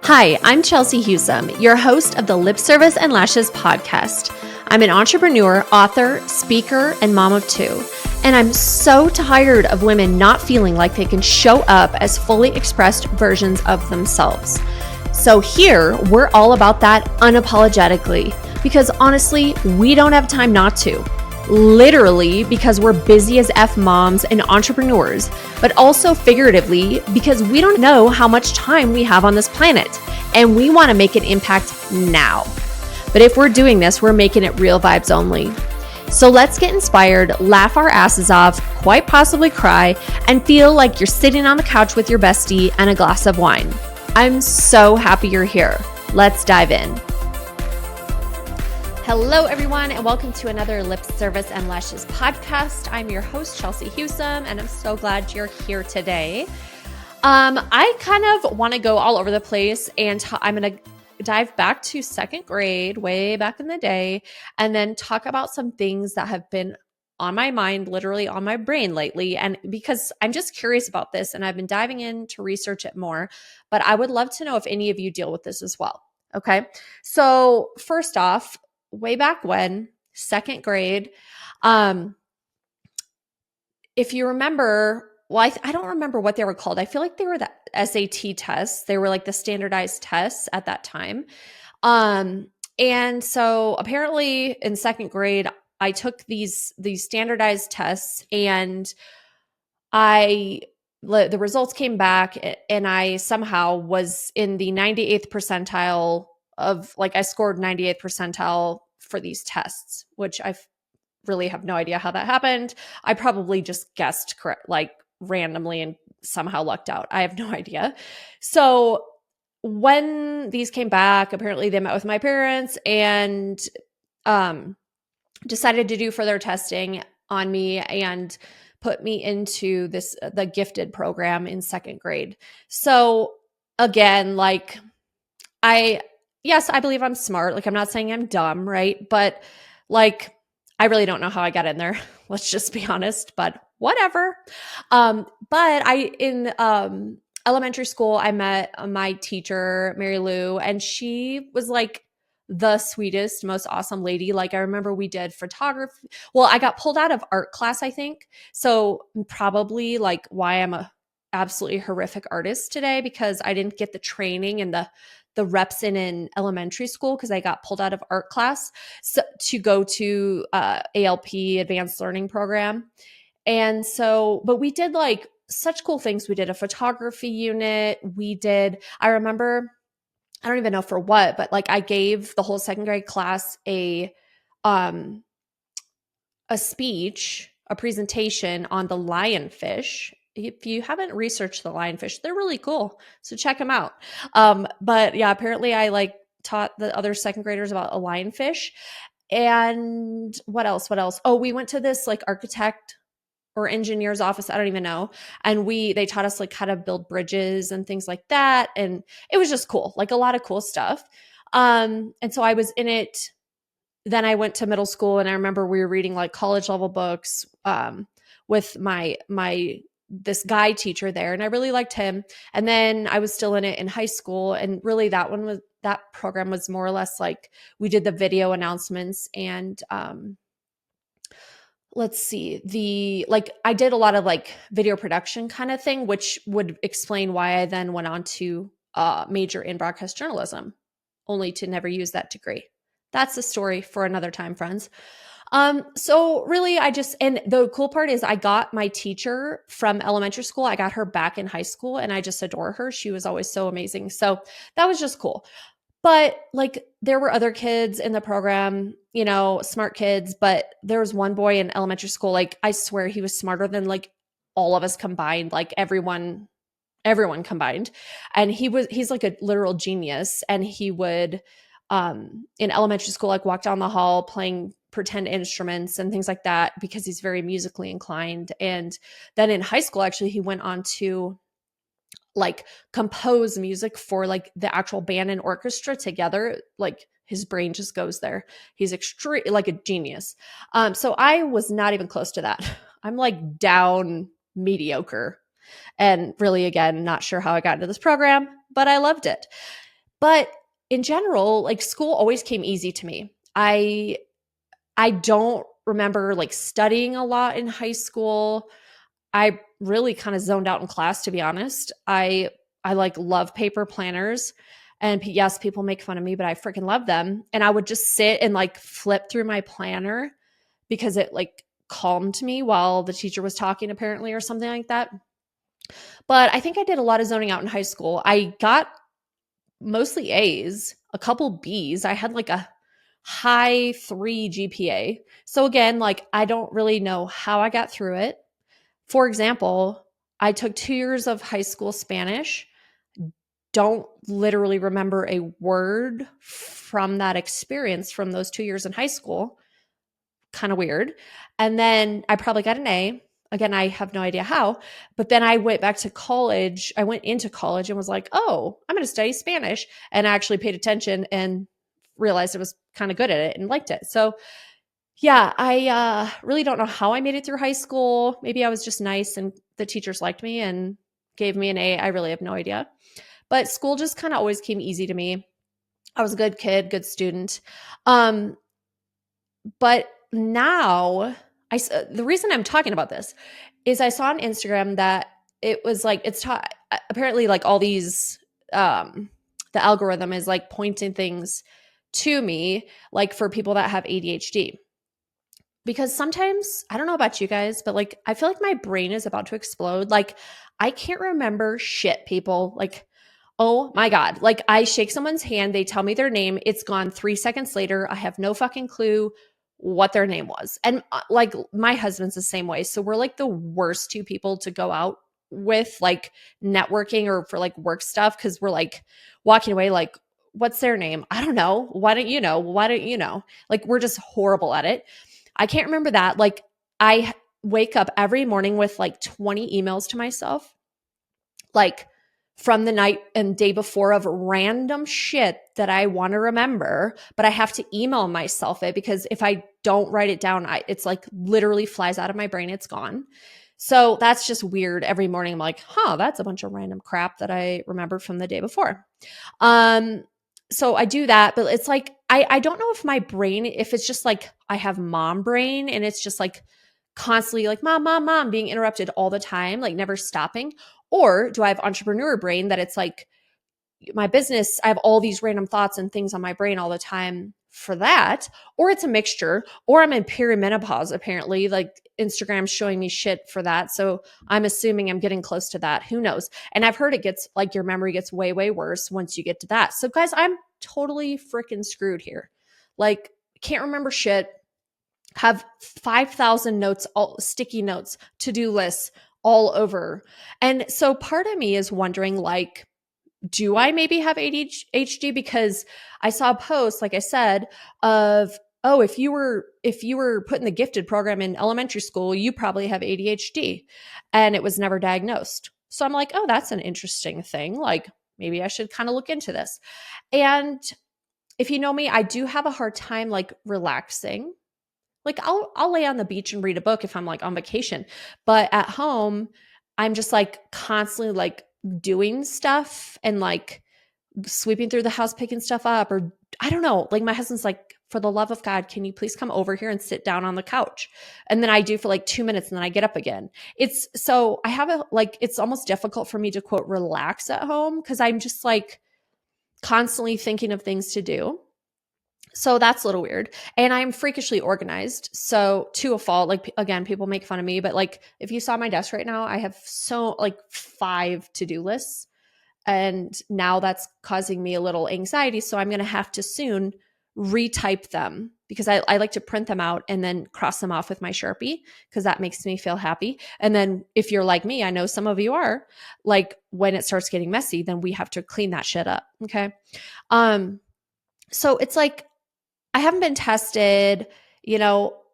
Hi, I'm Chelsea Husum, your host of the Lip Service and Lashes podcast. I'm an entrepreneur, author, speaker, and mom of two. And I'm so tired of women not feeling like they can show up as fully expressed versions of themselves. So here, we're all about that unapologetically, because honestly, we don't have time not to. Literally because we're busy as F moms and entrepreneurs, but also figuratively because we don't know how much time we have on this planet and we want to make an impact now. But if we're doing this, we're making it real vibes only. So let's get inspired, laugh our asses off, quite possibly cry, and feel like you're sitting on the couch with your bestie and a glass of wine. I'm so happy you're here. Let's dive in. Hello, everyone, and welcome to another Lip Service and Lashes podcast. I'm your host, Chelsea Husum, and I'm so glad you're here today. I kind of want to go all over the place, and I'm going to dive back to second grade, way back in the day, and then talk about some things that have been on my mind, literally on my brain lately. And because I'm just curious about this, and I've been diving in to research it more, but I would love to know if any of you deal with this as well. Okay, so first off, way back when, second grade, if you remember, well, I don't remember what they were called. I feel like they were the SAT tests. They were like the standardized tests at that time. And so apparently in second grade, I took these standardized tests, and the results came back, and I somehow was in the 98th percentile of, like, I scored 98th percentile for these tests, which I really have no idea how that happened. I probably just guessed correct, like randomly, and somehow lucked out. I have no idea. So when these came back, apparently they met with my parents and decided to do further testing on me and put me into the gifted program in second grade. So again, like, yes, I believe I'm smart. Like, I'm not saying I'm dumb, right? But like, I really don't know how I got in there. Let's just be honest, but whatever. But in elementary school, I met my teacher, Mary Lou, and she was like the sweetest, most awesome lady. Like, I remember we did photography. Well, I got pulled out of art class, I think. So probably like why I'm a absolutely horrific artist today, because I didn't get the training and the reps in elementary school, because I got pulled out of art class to go to ALP, Advanced Learning Program. And so, but we did like such cool things. We did a photography unit. I remember, I don't even know for what, but like I gave the whole second grade class a speech, a presentation on the lionfish. If you haven't researched the lionfish, they're really cool. So check them out. But yeah, apparently I like taught the other second graders about a lionfish. And what else? Oh, we went to this like architect or engineer's office, I don't even know. And they taught us like how to build bridges and things like that. And it was just cool, like a lot of cool stuff. And so I was in it. Then I went to middle school, and I remember we were reading like college level books with this guy teacher there, and I really liked him. And then I was still in it in high school, and really that program was more or less like we did the video announcements, and let's see, I did a lot of like video production kind of thing, which would explain why I then went on to major in broadcast journalism, only to never use that degree. That's a story for another time, friends. So really and the cool part is I got my teacher from elementary school. I got her back in high school, and I just adore her. She was always so amazing. So that was just cool. But like, there were other kids in the program, smart kids, but there was one boy in elementary school, like I swear he was smarter than like all of us combined, like everyone combined. And he's like a literal genius. And he would, in elementary school, like walk down the hall playing pretend instruments and things like that, because he's very musically inclined. And then in high school, actually, he went on to like compose music for like the actual band and orchestra together. Like, his brain just goes there. He's extreme, like a genius. So I was not even close to that. I'm like down mediocre, and really, again, not sure how I got into this program, but I loved it. But in general, like school always came easy to me. I don't remember like studying a lot in high school. I really kind of zoned out in class, to be honest. I like love paper planners. And yes, people make fun of me, but I freaking love them. And I would just sit and like flip through my planner because it like calmed me while the teacher was talking, apparently, or something like that. But I think I did a lot of zoning out in high school. I got mostly A's, a couple B's. I had like a high 3 GPA. So again, like I don't really know how I got through it. For example, I took 2 years of high school Spanish, don't literally remember a word from that experience from those 2 years in high school. Kind of weird. And then I probably got an A. Again, I have no idea how. But then I went back to college. I went into college and was like, oh, I'm going to study Spanish. And I actually paid attention and realized I was kind of good at it and liked it. So yeah, I really don't know how I made it through high school. Maybe I was just nice and the teachers liked me and gave me an A. I really have no idea. But school just kind of always came easy to me. I was a good kid, good student. Um, but now, the reason I'm talking about this is I saw on Instagram that it was like apparently like all these the algorithm is like pointing things to me like for people that have ADHD. Because sometimes, I don't know about you guys, but like I feel like my brain is about to explode. Like I can't remember shit, people. Like, oh my God. Like I shake someone's hand, they tell me their name, it's gone 3 seconds later. I have no fucking clue what their name was. And like my husband's the same way. So we're like the worst two people to go out with, like networking or for like work stuff, because we're like walking away like, what's their name? I don't know. Why don't you know? Why don't you know? Like we're just horrible at it. I can't remember that. Like I wake up every morning with like 20 emails to myself, like from the night and day before of random shit that I want to remember, but I have to email myself it because if I don't write it down, it's like literally flies out of my brain. It's gone. So that's just weird. Every morning I'm like, huh, that's a bunch of random crap that I remembered from the day before. So I do that, but it's like, I don't know if my brain, if it's just like I have mom brain and it's just like constantly like mom, mom, mom being interrupted all the time, like never stopping. Or do I have entrepreneur brain that it's like my business, I have all these random thoughts and things on my brain all the time for that, or it's a mixture, or I'm in perimenopause, apparently, like Instagram's showing me shit for that. So I'm assuming I'm getting close to that. Who knows? And I've heard it gets like your memory gets way, way worse once you get to that. So guys, I'm totally freaking screwed here. Like can't remember shit, have 5,000 notes, all sticky notes, to-do lists all over. And so part of me is wondering like, do I maybe have ADHD? Because I saw a post, like I said, of, oh, if you were put in the gifted program in elementary school, you probably have ADHD. And it was never diagnosed. So I'm like, oh, that's an interesting thing. Like maybe I should kind of look into this. And if you know me, I do have a hard time like relaxing. Like I'll lay on the beach and read a book if I'm like on vacation. But at home, I'm just like constantly like doing stuff and like sweeping through the house, picking stuff up, or I don't know. Like my husband's like, for the love of God, can you please come over here and sit down on the couch? And then I do for like 2 minutes and then I get up again. It's so I have a like, it's almost difficult for me to quote relax at home because I'm just like constantly thinking of things to do. So that's a little weird. And I'm freakishly organized. So to a fault, like again, people make fun of me, but like if you saw my desk right now, I have so like 5 to-do lists. And now that's causing me a little anxiety. So I'm going to have to soon retype them because I like to print them out and then cross them off with my Sharpie because that makes me feel happy. And then if you're like me, I know some of you are, like when it starts getting messy, then we have to clean that shit up. Okay. So it's like, I haven't been tested,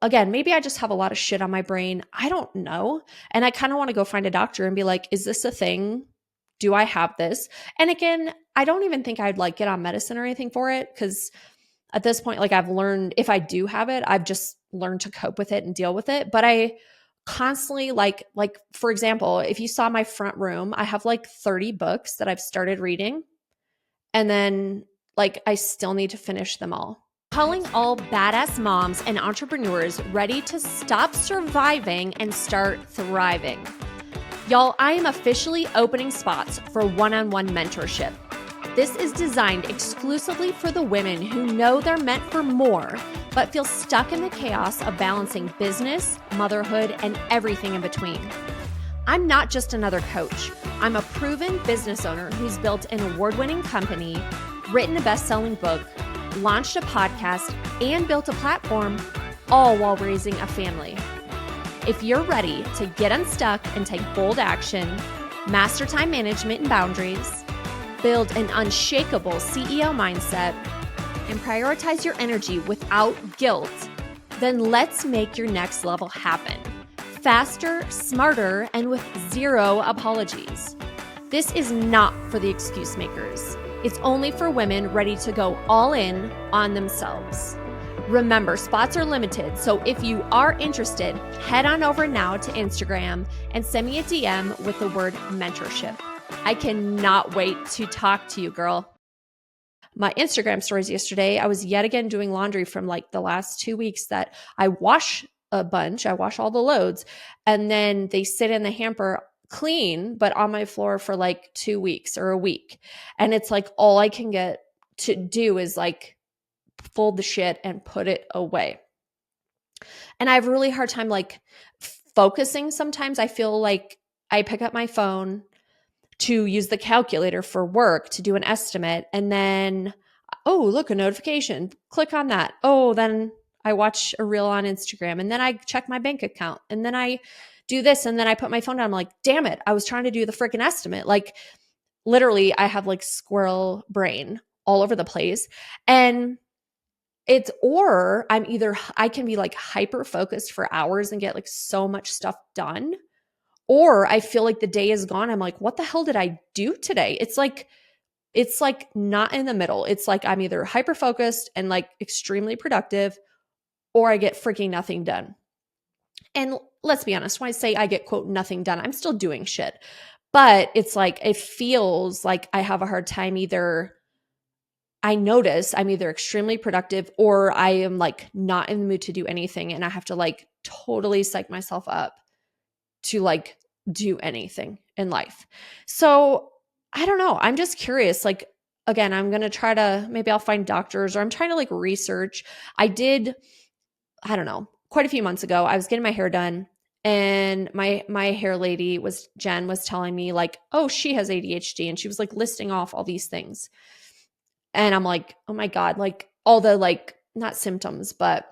again, maybe I just have a lot of shit on my brain. I don't know. And I kind of want to go find a doctor and be like, is this a thing? Do I have this? And again, I don't even think I'd like get on medicine or anything for it because at this point, like I've learned if I do have it, I've just learned to cope with it and deal with it. But I constantly like for example, if you saw my front room, I have like 30 books that I've started reading And then like I still need to finish them all. Calling all badass moms and entrepreneurs ready to stop surviving and start thriving. Y'all, I am officially opening spots for one-on-one mentorship. This is designed exclusively for the women who know they're meant for more, but feel stuck in the chaos of balancing business, motherhood, and everything in between. I'm not just another coach. I'm a proven business owner who's built an award-winning company, written a best-selling book, launched a podcast, and built a platform, all while raising a family. If you're ready to get unstuck and take bold action, master time management and boundaries, build an unshakable CEO mindset, and prioritize your energy without guilt, then let's make your next level happen. Faster, smarter, and with zero apologies. This is not for the excuse makers. It's only for women ready to go all in on themselves. Remember, spots are limited, so if you are interested, head on over now to Instagram and send me a DM with the word mentorship. I cannot wait to talk to you, girl. My Instagram stories yesterday, I was yet again doing laundry from like the last 2 weeks that I wash a bunch. I wash all the loads, and then they sit in the hamper clean, but on my floor for like 2 weeks or a week. And it's like all I can get to do is like fold the shit and put it away. And I have a really hard time like focusing sometimes. I feel like I pick up my phone to use the calculator for work to do an estimate, and then, oh, look, a notification. Click on that. Oh, then I watch a reel on Instagram, and then I check my bank account, and then I do this, and then I put my phone down. I'm like, damn it, I was trying to do the freaking estimate. Like literally, I have like squirrel brain all over the place. And it's, or I can be like hyper focused for hours and get like so much stuff done, or I feel like the day is gone. I'm like, what the hell did I do today? It's like not in the middle. It's like I'm either hyper focused and like extremely productive, or I get freaking nothing done. And let's be honest, when I say I get quote nothing done, I'm still doing shit. But it's like it feels like I have a hard time either. I notice I'm either extremely productive or I am like not in the mood to do anything, and I have to like totally psych myself up to like do anything in life. So I don't know. I'm just curious. Like, again, I'm going to try to, maybe I'll find doctors, or I'm trying to like research. I don't know, quite a few months ago, I was getting my hair done, and my hair lady Jen was telling me like, oh, she has ADHD, and she was like listing off all these things. And I'm like, oh my God, like all the like, not symptoms, but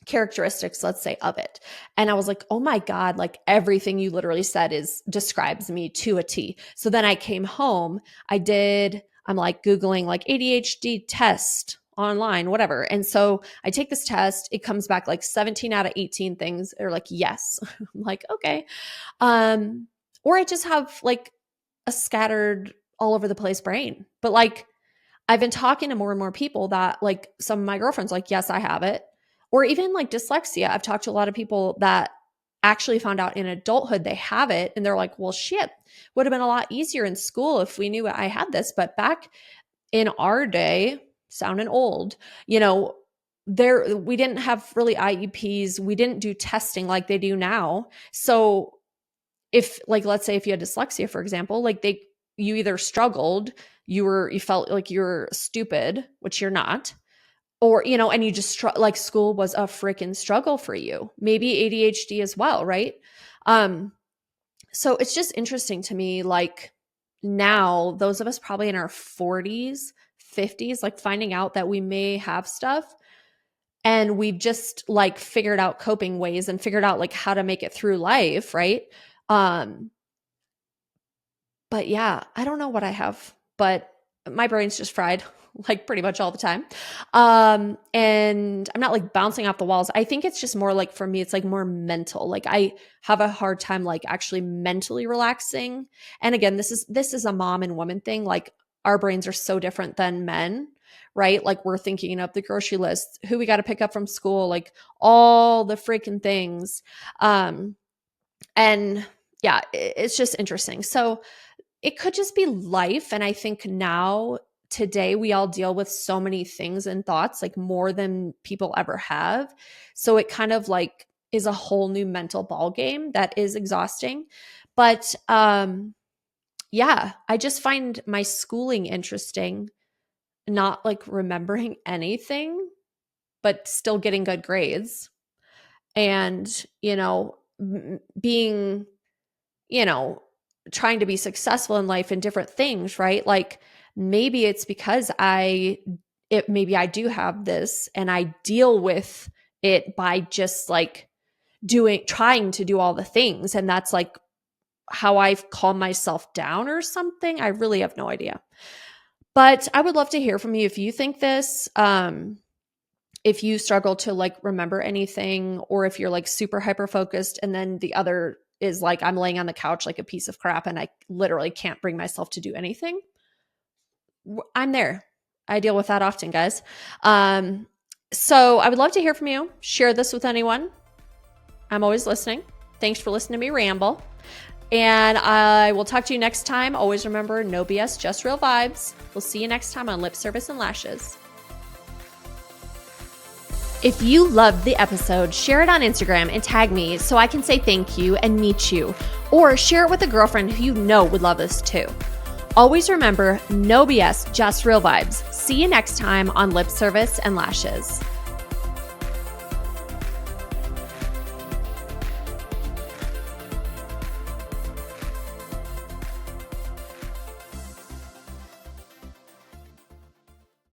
characteristics, let's say, of it. And I was like, oh my God, like everything you literally said describes me to a T. So then I came home, I'm like Googling like ADHD test online, whatever. And so I take this test, it comes back like 17 out of 18 things are like, yes. I'm like, okay. Or I just have like a scattered all over the place brain. But like, I've been talking to more and more people that like some of my girlfriends, like, yes, I have it. Or even like dyslexia. I've talked to a lot of people that actually found out in adulthood they have it. And they're like, well, shit, would have been a lot easier in school if we knew I had this. But back in our day, sounding old, we didn't have really IEPs. We didn't do testing like they do now. So if like, let's say if you had dyslexia, for example, like you either struggled, you felt like you were stupid, which you're not, or, and you just like school was a freaking struggle for you, maybe ADHD as well. Right. So it's just interesting to me, like now those of us probably in our 40s, 50s, like finding out that we may have stuff, and we've just like figured out coping ways and figured out like how to make it through life. Right. But yeah, I don't know what I have, but my brain's just fried like pretty much all the time. And I'm not like bouncing off the walls. I think it's just more like, for me, it's like more mental. Like I have a hard time like actually mentally relaxing. And again, this is a mom and woman thing. Like our brains are so different than men, right? Like we're thinking of the grocery list, who we got to pick up from school, like all the freaking things. And yeah, it's just interesting. So it could just be life. And I think now today we all deal with so many things and thoughts, like more than people ever have. So it kind of like is a whole new mental ball game that is exhausting. But yeah, I just find my schooling interesting, not like remembering anything, but still getting good grades. And, being, you know, trying to be successful in life in different things, right? Like maybe it's because maybe I do have this and I deal with it by just like trying to do all the things. And that's like how I've calmed myself down or something. I really have no idea. But I would love to hear from you if you think this. If you struggle to like remember anything, or if you're like super hyper focused and then the other is like I'm laying on the couch like a piece of crap and I literally can't bring myself to do anything. I'm there. I deal with that often, guys. So I would love to hear from you. Share this with anyone. I'm always listening. Thanks for listening to me ramble. And I will talk to you next time. Always remember, no BS, just real vibes. We'll see you next time on Lip Service and Lashes. If you loved the episode, share it on Instagram and tag me so I can say thank you and meet you. Or share it with a girlfriend who you know would love this too. Always remember, no BS, just real vibes. See you next time on Lip Service and Lashes.